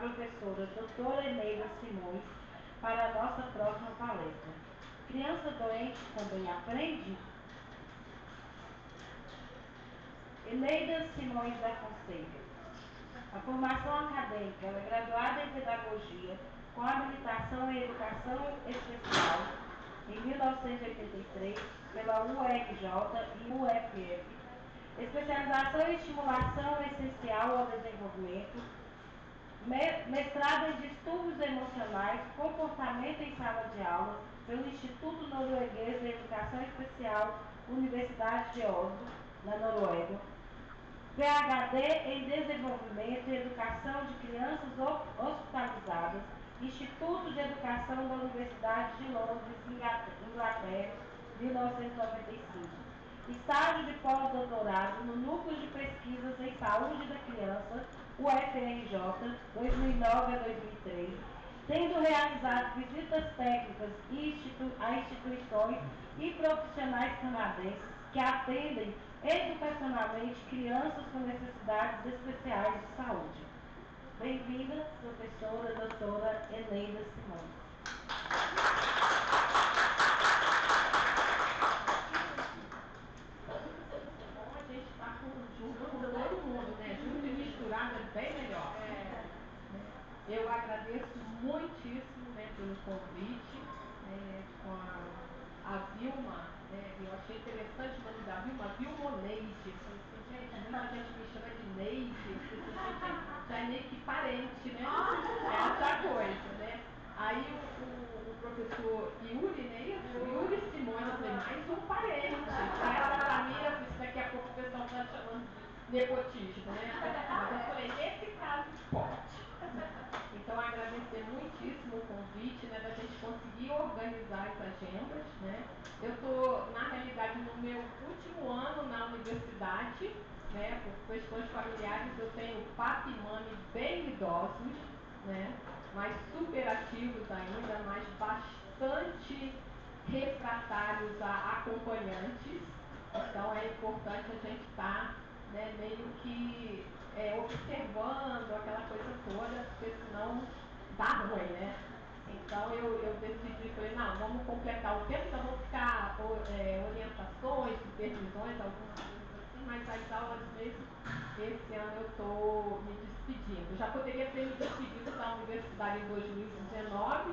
professora doutora Eneida Simões para a nossa próxima palestra. Criança doente também aprende? Eneida Simões da Fonseca. A formação acadêmica, ela é graduada em Pedagogia, com habilitação em Educação Especial, em 1983, pela UERJ e UFF. Especialização em Estimulação Essencial ao Desenvolvimento, mestrado em Distúrbios Emocionais, Comportamento em Sala de Aula, pelo Instituto Norueguês de Educação Especial, Universidade de Oslo, na Noruega. PhD em Desenvolvimento e Educação de Crianças Hospitalizadas, Instituto de Educação da Universidade de Londres, Inglaterra, 1995. Estágio de pós-doutorado no Núcleo de Pesquisas em Saúde da Criança, UFRJ, 2009 a 2013, tendo realizado visitas técnicas a instituições e profissionais canadenses que atendem educacionalmente crianças com necessidades especiais de saúde. Bem-vinda, professora doutora Eneida Simões. A gente está junto com todo mundo, né? Junto e misturado é bem melhor. Eu agradeço muitíssimo, né, pelo convite, com a Vilma, né? Eu achei interessante o nome da Vilma, Vilmoneide. Eu falei assim, gente, muita gente me chama de Neide, já é meio que parente, né? Essa coisa, né? Aí o professor Yuri, né? Yuri Simões, eu falei, mais um parente. Essa família, daqui a pouco o pessoal está chamando de nepotismo, né? Mas eu falei, nesse caso pode. Então, agradecer muitíssimo o convite, né, da gente conseguir organizar as agendas, né. Eu estou, na realidade, no meu último ano na universidade, né, por questões familiares, eu tenho papi e mami bem idosos, né, mas super ativos ainda, mas bastante refratários a acompanhantes. Então, é importante a gente estar, né, meio que observando aquela coisa toda, porque senão dá ruim, né? Então eu decidi, falei, não, vamos completar o tempo, então vamos ficar orientações, supervisões, algumas coisas assim, mas as aulas mesmo, esse ano eu estou me despedindo. Já poderia ter me despedido da universidade em 2019,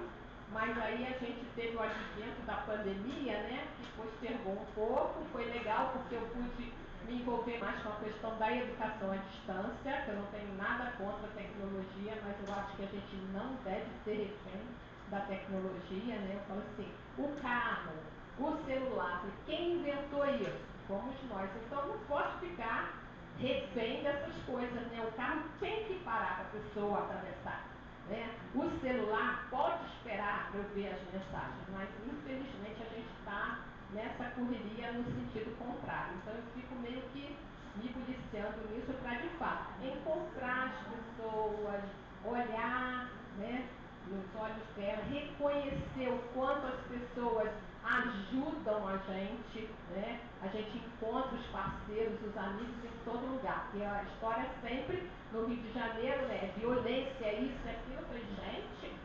mas aí a gente teve o advento da pandemia, né, que postergou um pouco. Foi legal porque eu pude me envolver mais com a questão da educação à distância, que eu não tenho nada contra a tecnologia, mas eu acho que a gente não deve ser refém da tecnologia, né? Eu falo assim, o carro, o celular, quem inventou isso? Fomos nós. Então não posso ficar refém dessas coisas, né? O carro tem que parar para a pessoa atravessar. Né? O celular pode esperar para eu ver as mensagens, mas infelizmente a gente está nessa correria no sentido contrário. Então eu fico meio que me policiando nisso para, de fato, encontrar as pessoas, olhar, né, nos olhos dela, reconhecer o quanto as pessoas ajudam a gente, né? A gente encontra os parceiros, os amigos em todo lugar. E a história sempre no Rio de Janeiro, né? Violência, isso, aquilo. Eu falei, gente,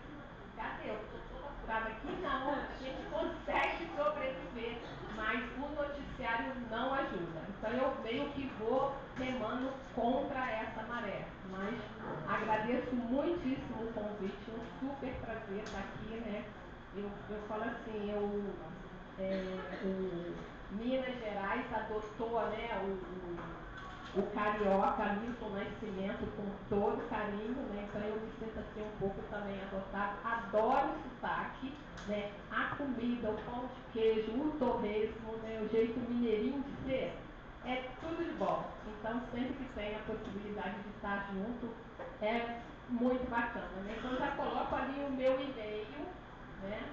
cadê? Eu estou toda furada aqui, não. A gente consegue sobreviver, mas o noticiário não ajuda. Então eu meio que vou remando contra essa maré. Mas agradeço muitíssimo o convite, um super prazer estar aqui, né? Eu falo assim, o Minas Gerais adotou, né, o carioca Milton Nascimento com todo carinho, né? Então eu me sinto assim um pouco também adotado. Adoro o sotaque, né? A comida, o pão de queijo, o torresmo, né? O jeito mineirinho de ser, é tudo de bom. Então sempre que tem a possibilidade de estar junto, é muito bacana, né? Então já coloco ali o meu e-mail, né?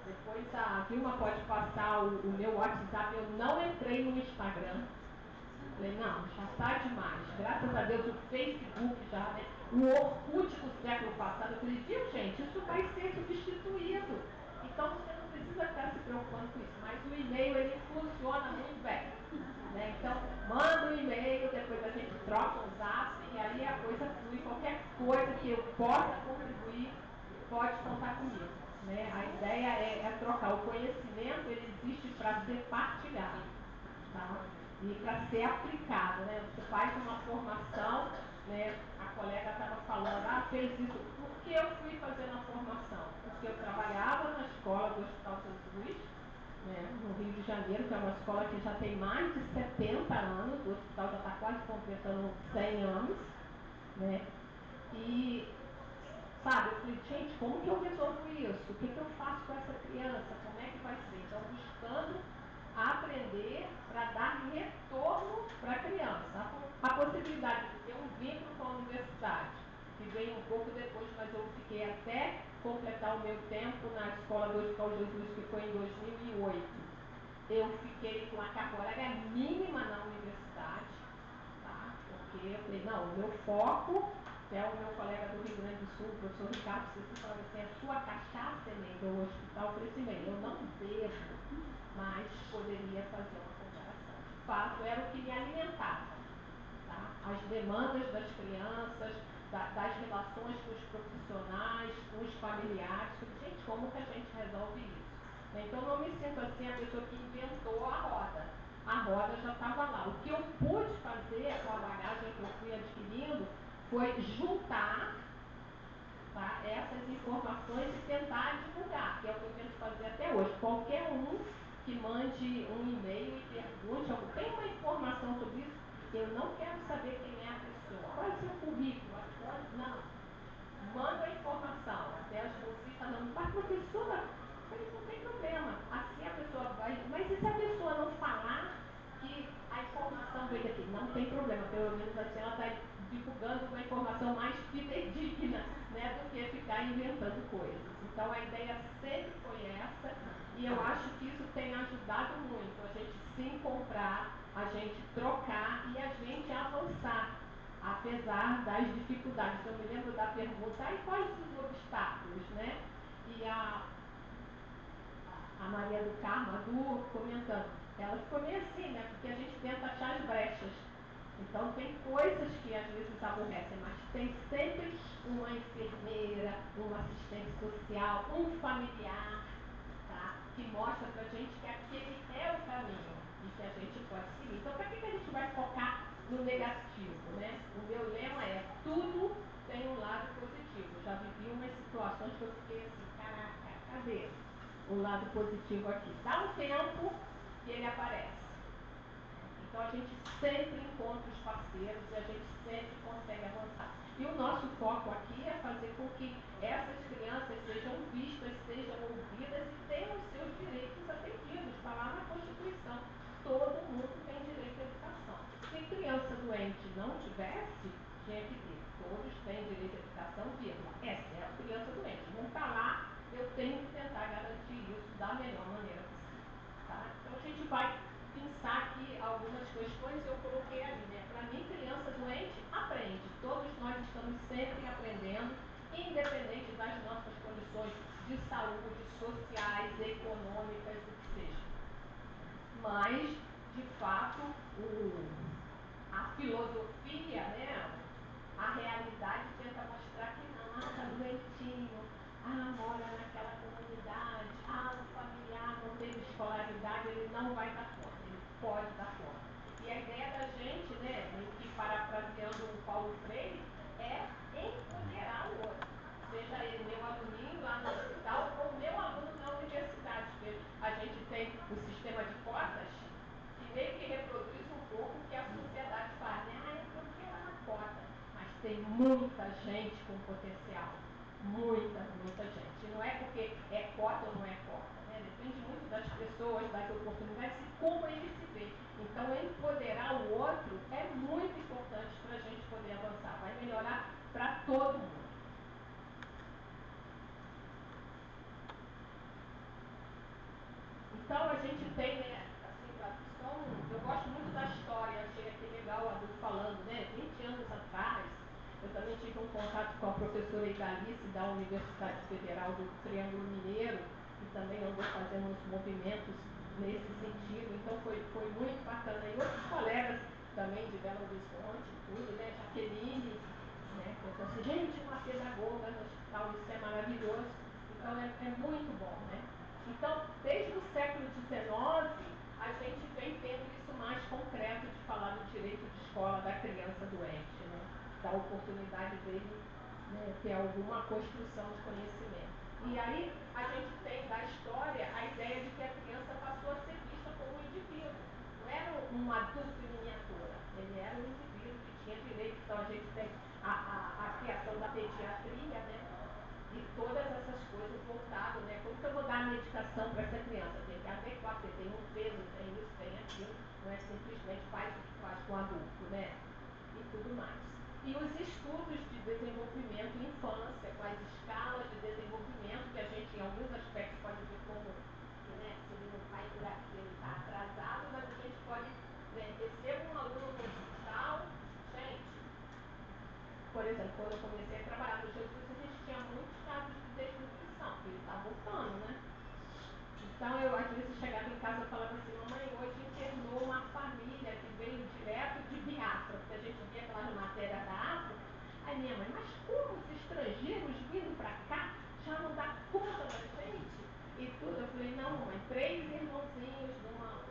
Depois a Vilma pode passar o meu WhatsApp. Eu não entrei no Instagram. Falei, não, já está demais. Graças a Deus o Facebook já, né? O Orkut do século passado. Eu falei, viu, gente, isso vai ser substituído. Então você não precisa ficar se preocupando com isso. Mas o e-mail, ele funciona muito bem. Né? Então, manda um e-mail, depois a gente troca um zap e aí a coisa flui. Qualquer coisa que eu possa contribuir, pode contar comigo. Né? A ideia é trocar. O conhecimento, ele existe para ser partilhado, tá? E para ser aplicado. Né? Você faz uma formação, né? A colega estava falando, fez isso. Por que eu fui fazer na formação? Porque eu trabalhava na escola do Hospital Jesus, né, no Rio de Janeiro, que é uma escola que já tem mais de 70 anos, o hospital já está quase completando 100 anos, né? E, sabe, eu falei, gente, como que eu resolvo isso? O que eu faço com essa criança? Como é que vai ser? Então, buscando aprender para dar retorno para a criança. A possibilidade de ter um vínculo com a universidade, que veio um pouco depois, mas eu fiquei até completar o meu tempo na escola do Hospital Jesus, que foi em 2008. Eu fiquei com a carga horária mínima na universidade, tá? Porque eu falei, não, o meu foco, até o meu colega do Rio Grande do Sul, o professor Ricardo, você falava assim, a sua cachaça é do hospital. Eu falei assim, bem, eu não bebo, mas poderia fazer uma comparação. De fato, era o que me alimentava. Tá? As demandas das crianças, das relações com os profissionais, com os familiares. Gente, como que a gente resolve isso? Então, não me sinto assim a pessoa que inventou a roda. A roda já estava lá. O que eu pude fazer com a bagagem que eu fui adquirindo foi juntar, tá, essas informações e tentar divulgar, que é o que eu tento fazer até hoje. Qualquer um que mande um e-mail e pergunte, tem uma informação sobre isso, eu não quero saber quem é a pessoa. Qual é o seu currículo? Não. Manda a informação. Até as bolsistas não, mas professora, mas não tem problema. Assim a pessoa vai. Mas e se a pessoa não falar que a informação veio daqui? Não tem problema. Pelo menos assim ela está divulgando uma informação mais fidedigna, né, do que ficar inventando coisas. Então a ideia sempre foi essa, e eu acho que isso tem ajudado muito a gente se encontrar, a gente trocar e a gente avançar, apesar das dificuldades. Eu me lembro da pergunta, e quais os obstáculos, né? E a Maria do Carmo, a Du, comentando, ela ficou meio assim, né? Porque a gente tenta achar as brechas. Então tem coisas que às vezes aborrecem, mas tem sempre uma enfermeira, um assistente social, um familiar, tá? Que mostra pra gente que aquele é o caminho e que a gente pode seguir. Então, para que a gente vai focar no negativo, né? O meu lema é: tudo tem um lado positivo. Já vivi umas situações que eu fiquei assim, caraca, cadê o lado positivo aqui? Dá um tempo e ele aparece. Então a gente sempre encontra os parceiros e a gente sempre consegue avançar. E o nosso foco aqui é fazer com que essas crianças sejam vistas, sejam ouvidas e tenham os seus direitos atendidos. Está lá na Constituição. Todo mundo tem direito à educação. Se criança doente não tivesse, tinha que ter. Todos têm direito à educação, vírgula. Exceto criança doente. Não está lá, eu tenho que tentar garantir isso da melhor maneira possível. Tá? Então a gente vai pensar aqui algumas questões, eu coloquei ali, né? Para mim, criança doente aprende. Todos nós estamos sempre aprendendo, independente das nossas condições de saúde, sociais, econômicas, o que seja. Mas, de fato, a filosofia, né? A realidade tenta mostrar que não, está doentinho, mora naquela comunidade, o familiar não teve escolaridade, ele não vai dar conta, ele pode dar conta. E a ideia da gente, né, meio que parafraseando o Paulo Freire, é empoderar o outro. Seja ele meu aluninho lá no hospital ou meu aluno na universidade, porque a gente tem o sistema de cotas que meio que reproduz um pouco o que a sociedade faz, né? É porque é uma cota. Mas tem muita gente com potencial. Muita gente. E não é porque é cota ou não é cota, né? Depende muito das pessoas, das oportunidades e como ele se vê. Então, empoderar o outro é muito importante para a gente poder avançar. Vai melhorar para todo mundo. Então, a gente tem, né, assim, eu gosto muito da história, achei aqui legal a Du falando, né, 20 anos atrás, eu também tive um contato com a professora Idalice da Universidade Federal do Triângulo Mineiro, que também andou fazendo uns movimentos nesse sentido, então foi muito bacana. E outros colegas também de Belo Horizonte, tudo, né, Jaqueline, né, que eu falei assim, gente, Então, desde o século XIX, a gente vem tendo isso mais concreto de falar do direito de escola da criança doente, né? Da oportunidade dele, né, ter alguma construção de conhecimento. E aí a gente tem da história a ideia de que a criança passou a ser vista como um indivíduo. Não era um adulto em miniatura, ele era um indivíduo que tinha direito. Então a gente tem a criação da pediatria, né? E todas essas coisas voltadas, né? Como que eu vou dar a medicação para essa criança? Tem que adequar, porque tem um peso, tem isso, tem aquilo. Não é simplesmente faz o que faz com o adulto, né? E tudo mais. E os estudos de desenvolvimento em infância, com as escalas de desenvolvimento, que a gente em alguns aspectos pode ver como, né, se ele não vai por aqui, ele está atrasado, mas a gente pode, né, recebe um aluno no hospital, gente, por exemplo, quando eu comecei a trabalhar no Jesus, a gente tinha muitos casos de desnutrição, porque ele está voltando, né? Então eu às vezes chegava em casa e falava assim, mamãe, hoje internou uma família que veio direto de Biafra, porque a gente via aquelas matérias da África. Aí minha mãe, mas como os estrangeiros vindo para cá já não dá conta da gente? E tudo, eu falei, não mãe, 3 irmãozinhos numa,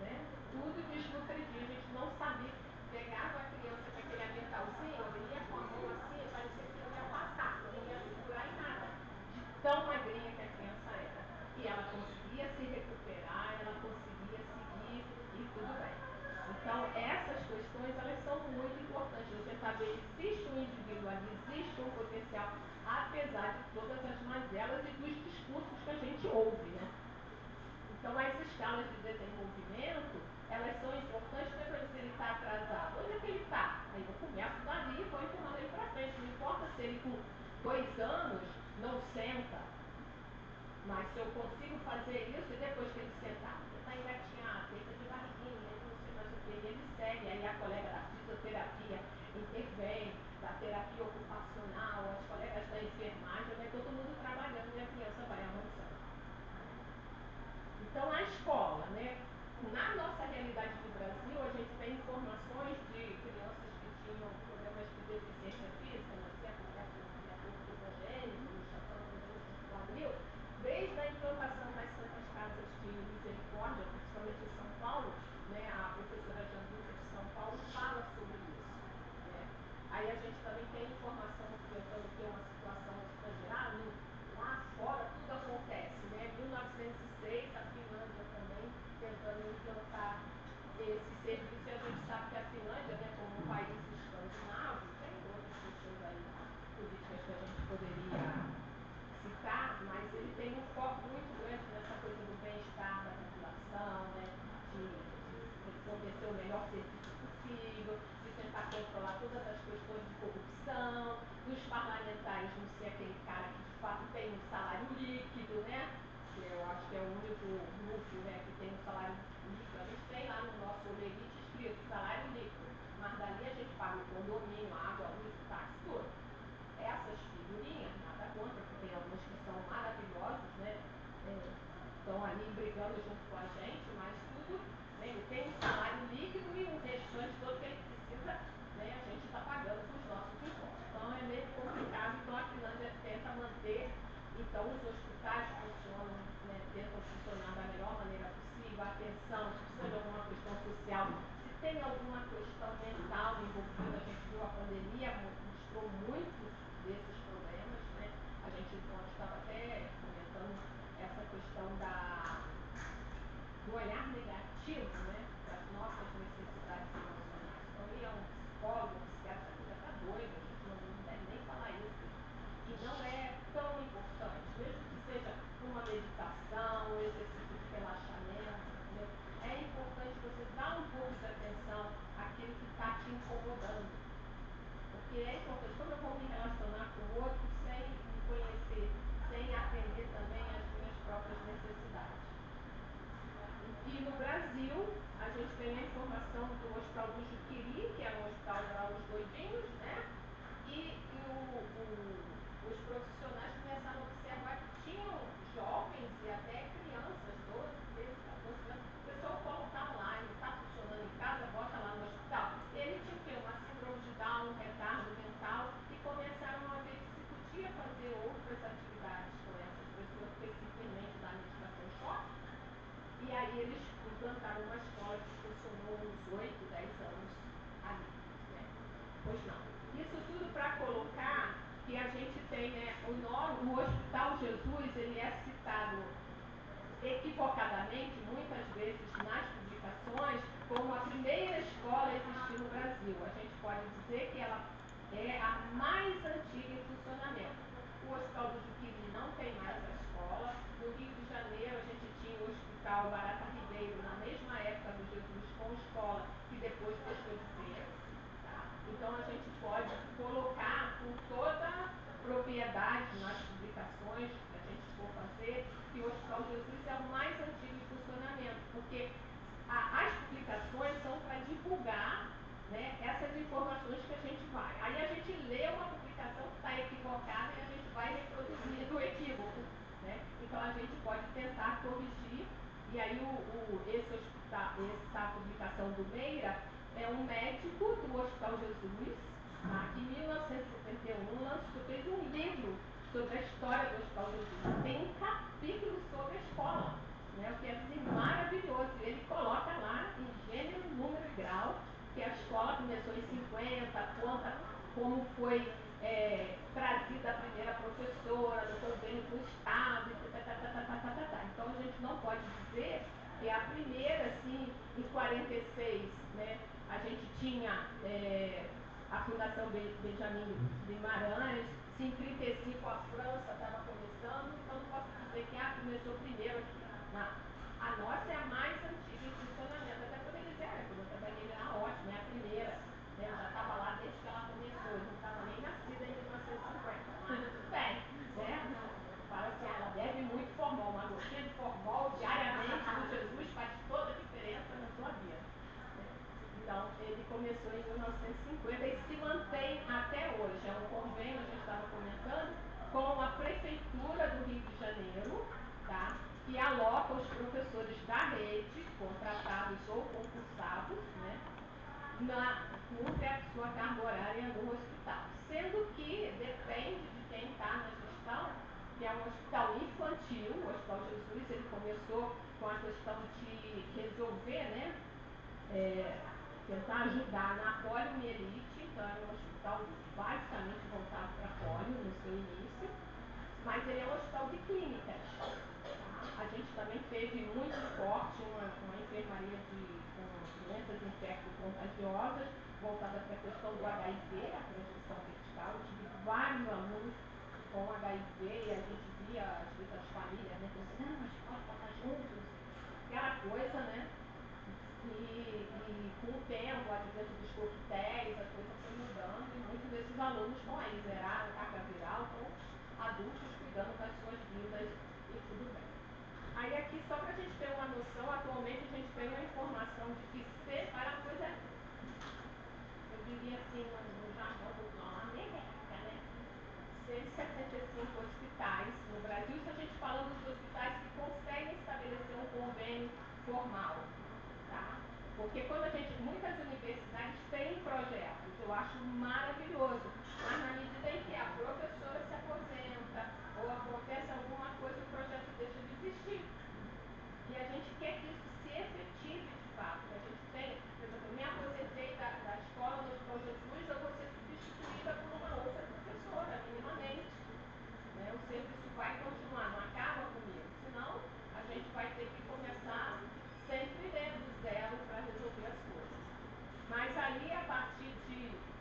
né? Tudo desnutridinho, a gente não sabia. Pegava a criança com aquele aventalzinho, ele ia com a mão assim, parecia que não ia passar, não ia segurar em nada. De tão magrinha que a criança era. E ela conseguia se recuperar, ela conseguia seguir e tudo bem. Então, essas questões, elas são muito importantes. Você saber, existe um indivíduo ali, existe um potencial, apesar de todas as mazelas e dos discursos que a gente ouve, né? Então, as escalas de desenvolvimento, elas são importantes para dizer ele está atrasado. Onde é que ele está? Aí eu começo dali e vou empurrando ele para frente. Não importa se ele com 2 anos não senta, mas se eu consigo fazer isso, e depois que ele sentar, ele está engatinhado, deita de barriguinha, ele não sei mais o que, ele segue, aí a colega da fisioterapia intervém, da terapia ocupacional, as colegas da enfermagem, vai todo mundo trabalhando e a criança vai avançando. Então, a escola, né? Na nossa realidade do Brasil, a gente tem informações de crianças que tinham problemas de deficiência física, nasceram de acordo com o congênito, gestação congênita quadril, desde a implantação das Santas Casas de Misericórdia, principalmente em São Paulo, né? A professora Janduca de São Paulo fala sobre isso. Né? Aí a gente também tem informação tentando ter uma situação estrangeira, lá fora tudo acontece, né? 1906, a Finlândia também tentando implantar esse serviço, e a gente sabe que a Finlândia, né, como um país escandinavo, tem outras questões aí políticas que a gente poderia citar, mas ele tem um foco muito grande nessa coisa do bem-estar da população, né? De fornecer o melhor serviço possível, de tentar controlar todas as questões de corrupção, dos parlamentares não ser aquele cara que de fato tem um salário líquido, né? Que eu acho que é o único núcleo, né, que tem um salário líquido. A gente tem lá no nosso olerite escrito salário líquido, mas dali a gente paga o condomínio, água, luz, táxi, tudo. Essas figurinhas, nada contra, porque tem alguns que são maravilhosos, né? Estão ali brigando junto com a gente, mas tudo, né, ele tem um salário líquido e o restante todo que ele precisa, né, a gente está pagando com os nossos impostos. Então é meio complicado, então a Finlândia tenta manter, então os hospitais funcionam, né, tentam funcionar da melhor maneira possível, a atenção, se precisa de alguma questão social, se tem alguma questão mental envolvida, a gente viu a pandemia, mostrou muitos desses problemas, né? A gente estava até comentando essa questão do olhar negativo, né, das nossas necessidades emocionais. Então, ir a um psicólogo, um psiquiatra, já está doido, a gente não deve nem falar isso. E não é tão importante, mesmo que seja uma meditação, um exercício de relaxamento, entendeu? É importante você dar um pouco de atenção àquilo que está te incomodando. Porque é importante, como eu vou me relacionar com o outro sem me conhecer, sem atender também às minhas próprias necessidades. E no Brasil, a gente tem a informação do Hospital do Juqueri, que é um hospital para os doidinhos, né? Os profissionais começaram a observar que tinham jovens e até crianças, 12, 13, 14 anos, o pessoal coloca lá, ele está funcionando em casa, bota lá no hospital. Ele tinha o quê? Uma síndrome de Down, um retardo mental, e começaram a ver que se podia fazer outras atividades com essas pessoas, porque simplesmente dar medicação E aí eles implantaram uma escola que funcionou uns 8, 10 anos ali. Né? Pois não. Isso tudo para colocar que a gente tem, né, o Hospital Jesus, ele é citado equivocadamente, muitas vezes nas publicações, como a primeira escola a existir no Brasil. A gente pode dizer que ela é a mais antiga em funcionamento. O Hospital do Juqueri não tem mais a escola. No Rio de Janeiro, a gente tinha o Hospital Barata Ribeiro, na mesma época do Jesus, com escola, que depois deixou de ter. Tá? Então, a gente pode colocar com toda propriedade nas publicações que a gente for fazer, que o Hospital Jesus é o mais antigo em funcionamento, porque as publicações são para divulgar, né, essas informações que a gente vai. Aí a gente lê uma publicação que está equivocada e a gente vai reproduzindo o equívoco. Né? Então a gente pode tentar corrigir. E aí essa publicação do Meira é um médico do Hospital Jesus, tá, que em 1971 fez um livro sobre a história do Hospital Jesus. Tem um capítulo sobre a escola, né, o que é assim, maravilhoso. Ele coloca lá em gênero, número e grau que a escola começou em 50, conta como foi trazida a primeira professora no convênio com o Estado, então a gente não pode dizer que a primeira, assim, em 46, né, a gente tinha a Fundação Benjamin Guimarães, se em 35 a França estava começando, então não posso dizer que começou primeiro aqui. Não. A nossa é a mais antiga em funcionamento, até poder dizer, quando eu trabalhei lá, ótimo, é a primeira. Né? Eu já estava lá desde que ela começou, eu não estava nem nascida em 1950, mas tudo bem. Né? Fala assim, ela bebe muito formol, uma gotinha de formol diariamente do Jesus faz toda a diferença na sua vida. Né? Então, ele começou em 1950 e se mantém até hoje. É um convênio, a gente estava comentando, com a Prefeitura do Rio de Janeiro, tá? Que aloca os professores da rede, contratados ou concursados, né, cumpre a sua carga horária no hospital. Sendo que depende de quem está na gestão, que é um hospital infantil, o Hospital Jesus, ele começou com a questão de resolver, né, tentar ajudar na poliomielite, então era um hospital basicamente voltado para polio no seu início, mas ele é um hospital de clínicas. A gente também teve muito forte uma enfermaria com doenças infecto-contagiosas, voltada para a questão do HIV, a transmissão vertical. Eu tive vários alunos com HIV e a gente via, às vezes, as famílias, né, pensando, mas pode botar juntos, aquela coisa, né? E com o tempo, o advento dos coquetéis, a coisa foi mudando e muitos desses alunos estão aí, zeraram carga viral, estão adultos cuidando das suas vidas e tudo bem. Aí aqui, só para a gente ter uma noção, atualmente a gente tem uma informação de que para uma coisa, eu diria assim, no jargão popular, merreca, né? 175 hospitais no Brasil, isso a gente falando dos hospitais que conseguem estabelecer um convênio formal, tá? Porque quando muitas universidades têm projetos, eu acho maravilhoso, mas na medida em que a professora se aposenta ou acontece alguma coisa, o projeto deixa de existir. E a gente quer que isso se efetive de fato, que a gente tenha, por exemplo, eu me aposentei da escola no Hospital Jesus, eu vou ser substituída por uma outra professora, minimamente. Né? O serviço vai continuar, não acaba comigo, senão a gente vai ter que começar sempre do zero para resolver as coisas. Mas ali, a partir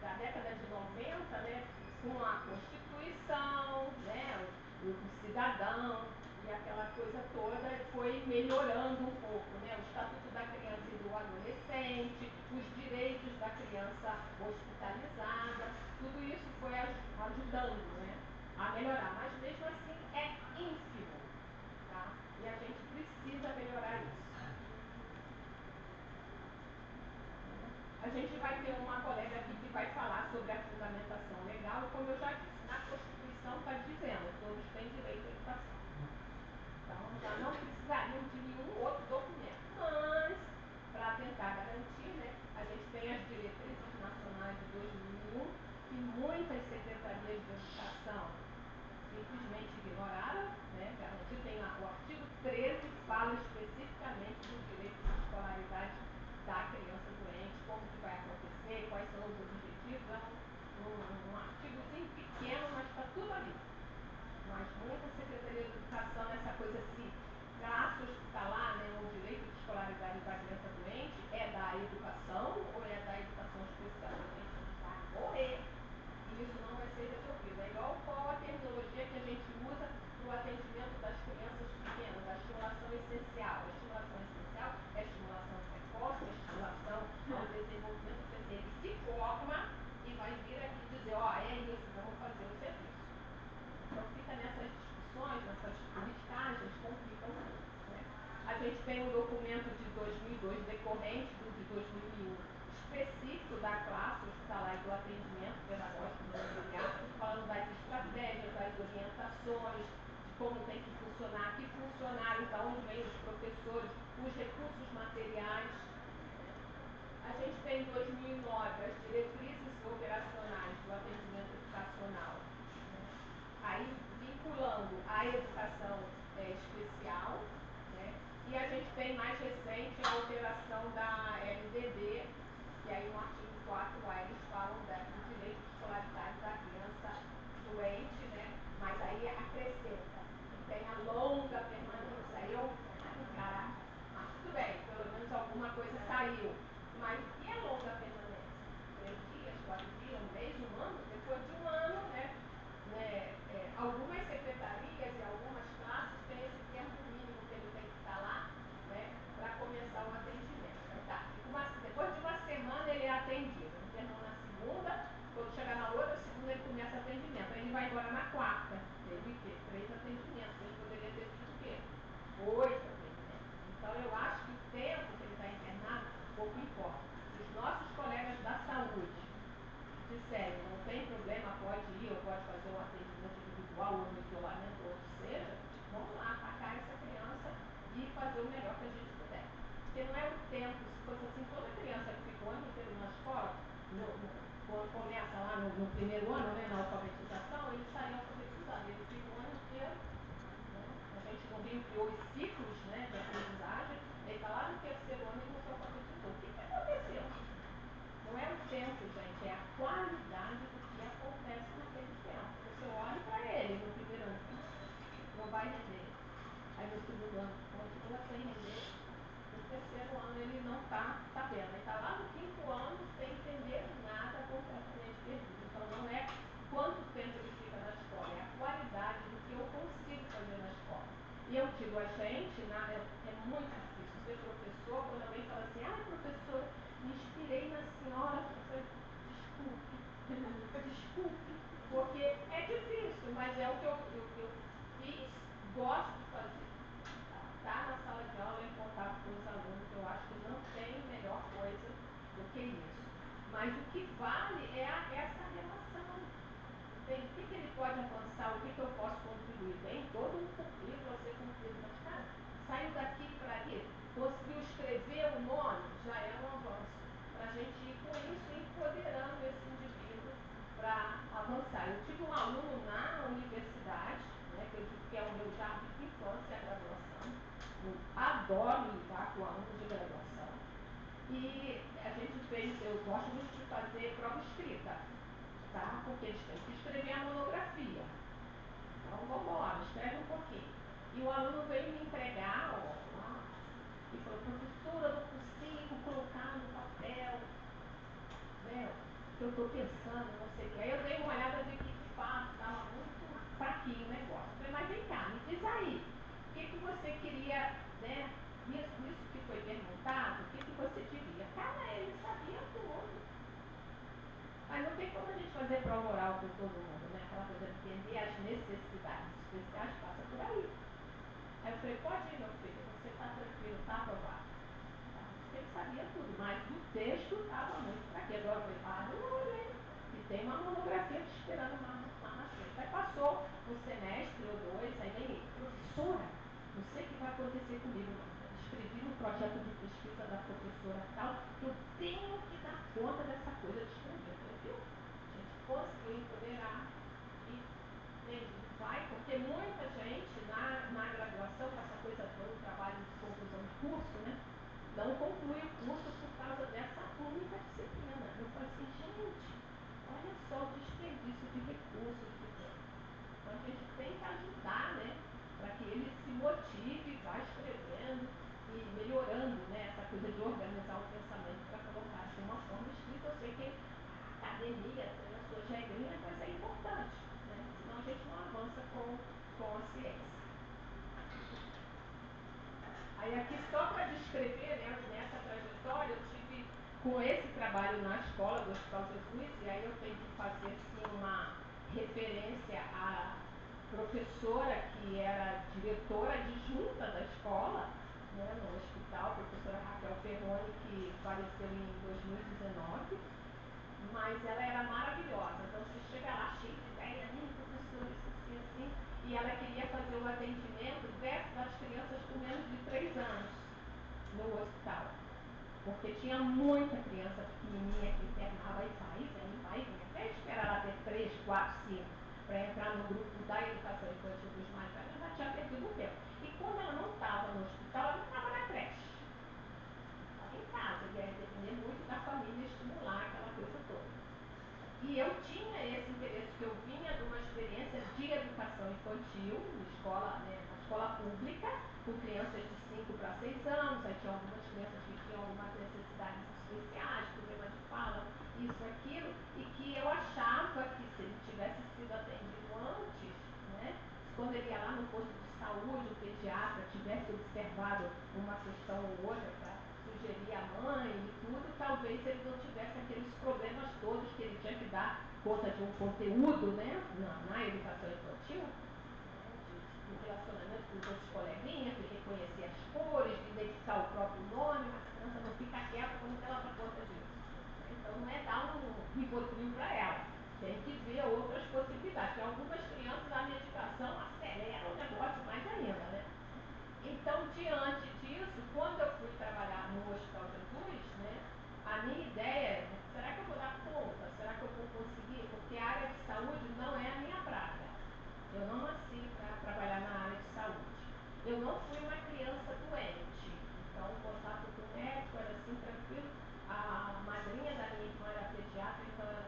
da década de 90, né, com a Constituição, né, o cidadão e aquela coisa toda, foi melhorando um pouco, né, o Estatuto da Criança e do Adolescente, os direitos da criança hospitalizada, tudo isso foi ajudando, né, a melhorar, mas mesmo assim é ínfimo, tá? E a gente precisa melhorar isso. A gente vai ter uma colega aqui que vai falar sobre a fundamentação legal, e como eu já disse, na Constituição está dizendo, todos têm direito à educação. Então já não precisariam de nenhum outro documento. Mas, para tentar garantir, né, a gente tem as diretrizes nacionais de 2001, que muitas secretarias de educação, simplesmente ignoraram, né, garantir. Tem o artigo 13 fala especificamente dos direitos de escolaridade da criança doente, como que vai acontecer, quais são os objetivos. É um artigozinho pequeno, mas está tudo ali. Mas muita Secretaria de Educação nessa coisa assim, traço hospitalar, né, o direito de escolaridade da criança doente é da educação ou é da educação especial? A gente vai morrer e isso não vai ser resolvido. É igual qual a terminologia que a gente usa no atendimento das crianças pequenas, a estimulação essencial. A estimulação essencial é a estimulação precoce, a estimulação ao desenvolvimento. Ele se forma e vai vir aqui dizer, ó, é isso, vamos fazer o serviço. Então fica nessas discussões, nessas politicagens, complicam muito, né? A gente tem um documento de 2002 decorrente do de 2001, específico da classe hospitalar e do atendimento pedagógico do auxiliar, falando das estratégias, das orientações, de como tem que funcionar, que funcionários, de onde vêm os professores, os recursos materiais. A gente tem em 2009 as diretrizes operacionais do atendimento educacional, aí vinculando a educação especial, né? E a gente tem mais recente a alteração da LDB, que aí no artigo 4A eles falam do direito de escolaridade da criança doente, né? Mas aí acrescenta, que tenha longa permanência. Aí eu, caraca, mas tudo bem, pelo menos alguma coisa saiu. Mas e a longa permanência? 3 dias, 4 dias, um mês, um ano? Depois de um ano, né? Algumas secretarias e algumas classes têm esse tempo mínimo que ele tem que estar lá, né, para começar o atendimento. Aí tá, depois de uma semana ele é atendido. Ele terminou na segunda, quando chegar na outra segunda ele começa atendimento. Aí ele vai embora na quarta. Teve o quê? 3 atendimentos. Ele poderia ter tido o quê? 8 atendimentos. Então eu acho que o tempo que ele está internado pouco importa. Se os nossos colegas da saúde disserem, não tem problema, pode ir ou pode fazer um atendimento individual ou no isolamento ou o que seja, vamos lá atacar essa criança e fazer o melhor que a gente puder. Porque não é o tempo, se fosse assim, toda criança que ficou o ano inteiro na escola, quando começa lá no primeiro ano, né, na alfabetização, ele estaria alfabetizado, ele fica o ano inteiro, né? A gente no Rio criou os ciclos, né, de aprendizagem, ele está lá no terceiro ano e não se alfabetizou. O que aconteceu? Não é o tempo, gente, é a qualidade do que acontece naquele tempo. Você olha para ele no primeiro ano, não vai render. Aí no segundo ano continua sem render. No terceiro ano ele não está sabendo. Ele está lá no quinto ano sem entender nada, completamente perdido. Então não é quanto tempo ele fica na escola, é a qualidade do que eu consigo fazer na escola. E eu digo a gente, é muito difícil ser professor quando alguém fala assim, professora, me inspirei na senhora. Eu falei, desculpe, porque é difícil, mas é o que eu fiz, gosto de fazer. Estar na sala de aula em contato com os alunos, eu acho que não tem melhor coisa do que isso. Mas o que vale é essa relação. Entende? O que ele pode avançar, o que eu posso contribuir? Tem todo um currículo a ser cumprido, mas, cara, saiu daqui para ali, conseguiu escrever o nome, já é um avanço. Para a gente ir com isso, empoderando esse indivíduo para avançar. Eu tive um aluno na universidade, né, que eu digo que é o meu jardim de infância, a graduação. Eu adoro lidar com alunos de graduação. E a gente fez, eu gosto muito de fazer prova escrita, tá? Porque eles têm que escrever a monografia. Então, vamos embora, escreve um pouquinho. E o aluno veio me entregar, lá, e falou, professora, eu não consigo colocar no papel, né, o que eu estou pensando, não sei o que. Aí eu dei uma olhada de que, de fato, estava muito fraquinho o negócio. Eu falei, mas vem cá, me diz aí, o que você queria, né, nisso que foi perguntado, o que você diria? Cara, ele sabia tudo. Mas não tem como a gente fazer prova oral com todo mundo, né? Aquela coisa de entender as necessidades especiais passa por aí. Aí eu falei, pode ir, meu filho, você está tranquilo, tá aprovado. Tá? Ele sabia tudo, mas o texto estava muito fraquinho. Agora eu falei, abre o olho, hein? E tem uma monografia te esperando lá na frente. Aí passou um semestre ou 2, aí vem ele, professora, não sei o que vai acontecer comigo. Escrevi no projeto de pesquisa da professora tal, que eu tenho que dar conta dessa coisa de escrever. Eu falei, viu? A gente conseguiu empoderar e ele vai muita gente na graduação, com essa coisa toda, o trabalho de conclusão de curso, né? Não conclui o curso por causa dessa única disciplina. Eu falo assim, gente, olha só o desperdício de recursos que tem. Então a gente tem que ajudar, né? Para que ele se motive, vá escrevendo e melhorando, né? Essa coisa de organizar o pensamento para colocar de uma forma escrita. Eu sei que a academia tem as suas regrinhas, mas é importante, né? Senão a gente não avança com a ciência. Aí aqui só para descrever, né, nessa trajetória, eu tive com esse trabalho na escola do Hospital Jesus, e aí eu tenho que fazer assim, uma referência à professora que era diretora adjunta da escola, né, no hospital, a professora Raquel Ferroni, que faleceu em 2019, mas ela era maravilhosa. Então você chega lá cheio de ideia, né, professor, isso assim, assim, e ela queria fazer o atendimento das crianças com menos de 3 anos no hospital. Porque tinha muita criança pequenininha que internava e vai, até esperar ela ter 3, 4, 5, para entrar no grupo da educação infantil dos mais velhos, ela já tinha perdido o tempo. E quando ela não estava no hospital, ela não estava na creche. Estava em casa, e ia depender muito da família estimular aquela coisa toda. E eu tinha esse interesse, que eu vinha de uma experiência de educação infantil, escola, né, na escola pública, com crianças de 5 para 6 anos, aí tinha algumas crianças que tinham algumas necessidades especiais, problema de fala, isso, aquilo, e que eu achava que se ele tivesse sido atendido antes, né, quando ele ia lá no posto de saúde, o pediatra tivesse observado uma questão ou outra para sugerir a mãe e tudo, talvez ele não tivesse aqueles problemas todos que ele tinha que dar conta de um conteúdo, né, na educação infantil, né, de relacionamento com os outros coleguinhas, de reconhecer as cores, de identificar o próprio nome, mas a criança não fica quieta quando ela dá conta disso. Então não é dar um ribotril para ela, tem que ver outras possibilidades. Porque algumas crianças a medicação acelera o negócio mais ainda, né? Então, diante disso, quando eu fui trabalhar no Hospital Jesus, né, a minha ideia é, será que eu vou dar conta? Será que eu vou conseguir? Porque a área de saúde não é a minha praia. Eu não nasci para trabalhar na área de saúde. Eu não fui uma criança doente. Então, o contato com o médico era assim, tranquilo. A madrinha da minha irmã era pediatra, então era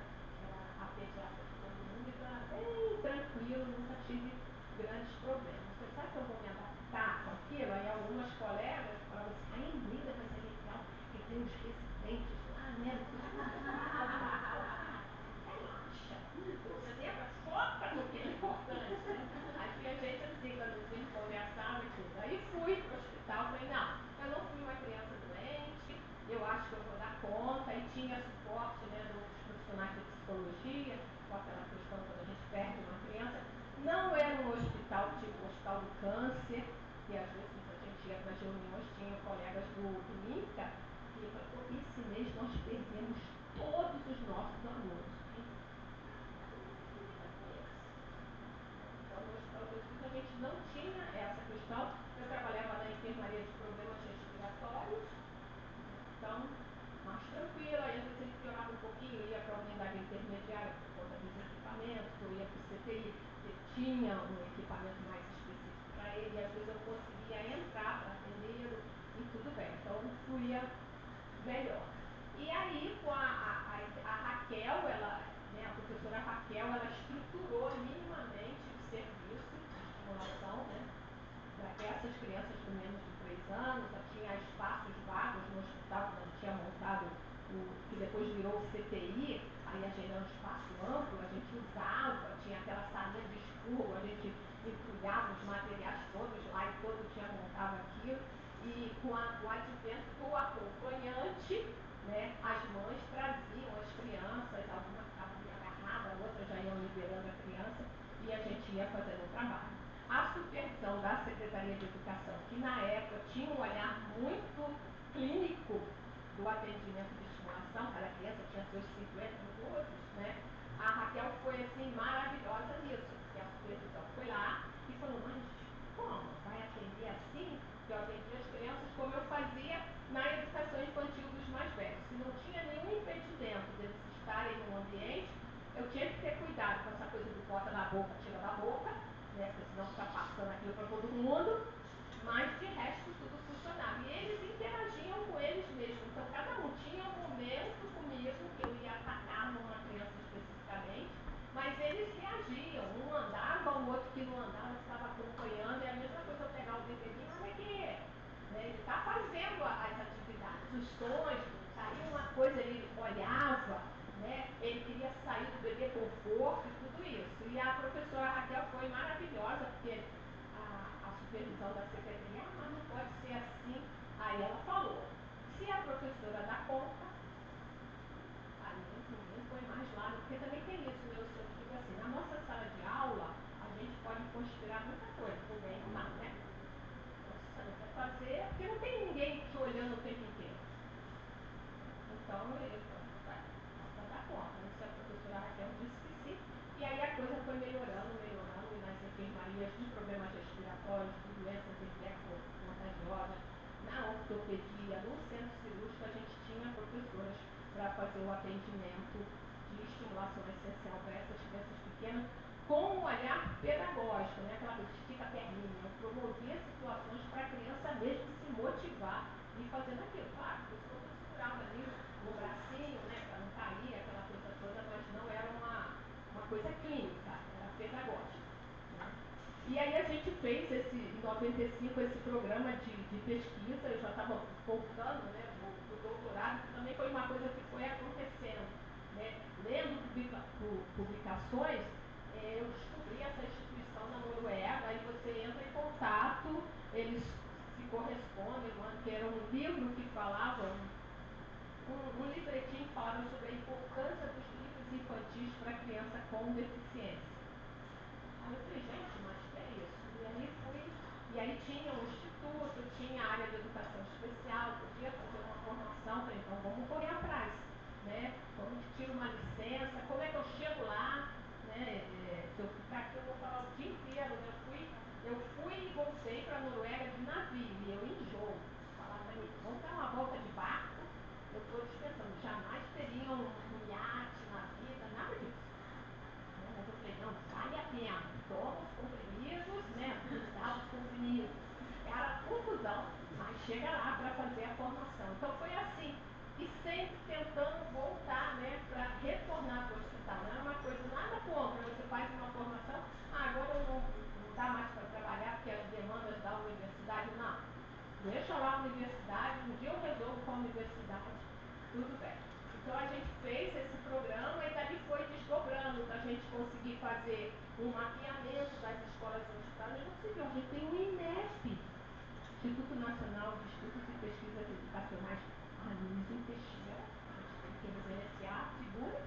a pediatra de todo mundo, então era bem tranquilo, nunca tive grandes problemas. Você sabe que eu vou me adaptar com aquilo? Aí algumas colegas falavam assim, ai, linda, vai ser legal, porque tem os residentes lá, né? Relaxa, você é foca no que é importante, né? Aí tinha gente assim, quando a gente conversava e tudo. Aí fui pro hospital, falei, não, eu não fui uma criança doente, eu acho que eu vou dar conta, e tinha suporte, né, de outros profissionais de psicologia, com aquela questão quando a gente perde uma criança. Não era um hospital tipo o Hospital do Câncer, que às vezes a gente ia para as reuniões, tinha colegas do INCA, que falaram, esse mês nós perdemos todos os nossos alunos. Então, no Hospital Jesus a gente não tinha essa questão. Eu trabalhava na enfermaria de problemas respiratórios, então, mais tranquilo. Aí às vezes ele piorava um pouquinho, eu ia para a unidade intermediária por conta dos equipamentos, eu ia para o CTI, que tinha um equipamento mais específico para ele, e às vezes eu conseguia entrar para atendê-lo e tudo bem. Então, fluía melhor. E aí, com a Raquel, ela, né, a professora Raquel, ela estruturou minimamente o serviço de estimulação, né, para essas crianças com menos de 3 anos. Já tinha espaços vagos no hospital, que a gente tinha montado, que depois virou o CTI, aí a gente era um espaço amplo, a gente usava, tinha aquela salinha de expurgo, a gente entulhava os materiais todos lá e todo dia montava aquilo. E com o advento do acompanhante, né, as mães traziam as crianças, alguma estava ali agarrada, a outra já iam liberando a criança, e a gente ia fazendo o trabalho. A supervisão da Secretaria de Educação, que na época tinha um olhar muito clínico do atendimento de estimulação, cada criança tinha seus 50 minutos, né? A Raquel foi assim maravilhosa nisso, porque a supervisão foi lá e falou, mas como? Vai atender assim? Que eu atendia as crianças como eu fazia na educação infantil dos mais velhos. Se não tinha nenhum impedimento deles estarem no ambiente, eu tinha que ter cuidado com essa coisa do bota na boca, tira da boca, né, porque senão fica passando aquilo para todo mundo, mas de resto tudo funcionava. E eles interagiam com eles mesmos. Então cada um tinha um momento comigo que eu ia atacar numa criança especificamente, mas eles reagiam. Um andava, o outro que não andava estava acompanhando. É a mesma coisa eu pegar o bebezinho, olha aqui. Né, ele está fazendo as atividades, os sons, saiu uma coisa, ele olhava, né, ele queria sair do bebê conforto e tudo isso. E a professora Raquel foi maravilhosa, porque a supervisão da secretaria, mas não pode ser assim. Aí ela falou, se a professora dá conta, aí ninguém põe mais lado, porque também tem isso, né? Eu digo assim, na nossa sala de aula, a gente pode conspirar muita coisa, ninguém não dá, né? Então, se você não quer fazer, porque não tem ninguém te olhando o tempo inteiro. Então, vai dar conta. Isso a professora Raquel disse que sim. E aí a coisa foi melhorando, melhorando, e nas enfermarias de problemas respiratórios, de doenças infecto-contagiosas, na ortopedia, no centro cirúrgico, a gente tinha professoras para fazer o atendimento de estimulação essencial para essas crianças pequenas, com um olhar pedagógico, né? Aquela coisa, estica a perninha. Eu promovia situações para a criança mesmo se motivar e fazendo aquilo. Claro, por isso eu segurava ali no bracinho, né, para não cair, aquela coisa toda, mas não era uma coisa clínica, era pedagógica. Né? E aí a gente fez em 95 esse programa de pesquisa, eu já estava voltando, né, do doutorado, que também foi uma coisa que foi acontecendo. Né? Lendo publicações, eu descobri essa instituição na Noruega, aí você entra em contato, eles se correspondem, que era um livro que falava, um livretinho que falava sobre a importância dos livros infantis para criança com deficiência. Aí eu falei, gente, mas que é isso? E aí tinha um instituto, tinha a área de educação especial, podia fazer uma formação, falei, então vamos correr atrás, né? Como que tira uma licença, como é que eu chego lá, né? Se eu ficar aqui eu vou falar o dia inteiro, né? Eu fui e voltei para a Noruega de navio, e eu enjoo. Falar, vamos dar uma volta de barco, eu estou dispensando, jamais teria um iate na vida, nada disso. Mas eu falei, não, vale a pena. Toma os comprimidos, né? Dá os comprimidos. Era confusão, mas chega lá para fazer a formação. Então foi assim. E sempre tentando voltar, né? Para retornar para o hospital. Não era uma coisa, nada contra. Você faz uma formação, agora eu não dá mais para trabalhar porque as demandas da universidade, não. Deixa lá a universidade, um dia eu resolvo com a universidade, tudo bem. Então a gente fez esse programa e dali foi desdobrando para a gente conseguir fazer um mapeamento das escolas universitárias. A gente tem o INEP, Instituto Nacional de Estudos e Pesquisas Educacionais, analisa em Teixeira, a gente tem que reverenciar a figura,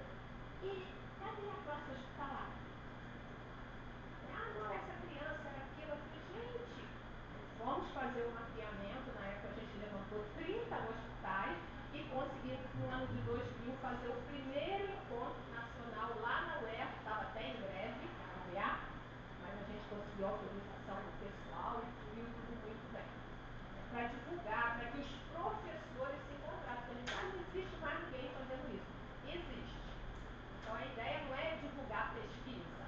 e cadê a classe hospitalar? Ah, não, essa criança era aquilo. Eu falei, gente, vamos fazer o mapeamento. Na época a gente levantou 30 hospitais e conseguimos no ano de 2000 fazer o primeiro encontro nacional lá na UERJ, estava até em greve, a UEA, mas a gente conseguiu autorização do pessoal e fluiu tudo muito bem. Para divulgar, para que os professores se encontrassem. Porque não existe mais ninguém fazendo isso. Existe. Então a ideia não é divulgar pesquisa.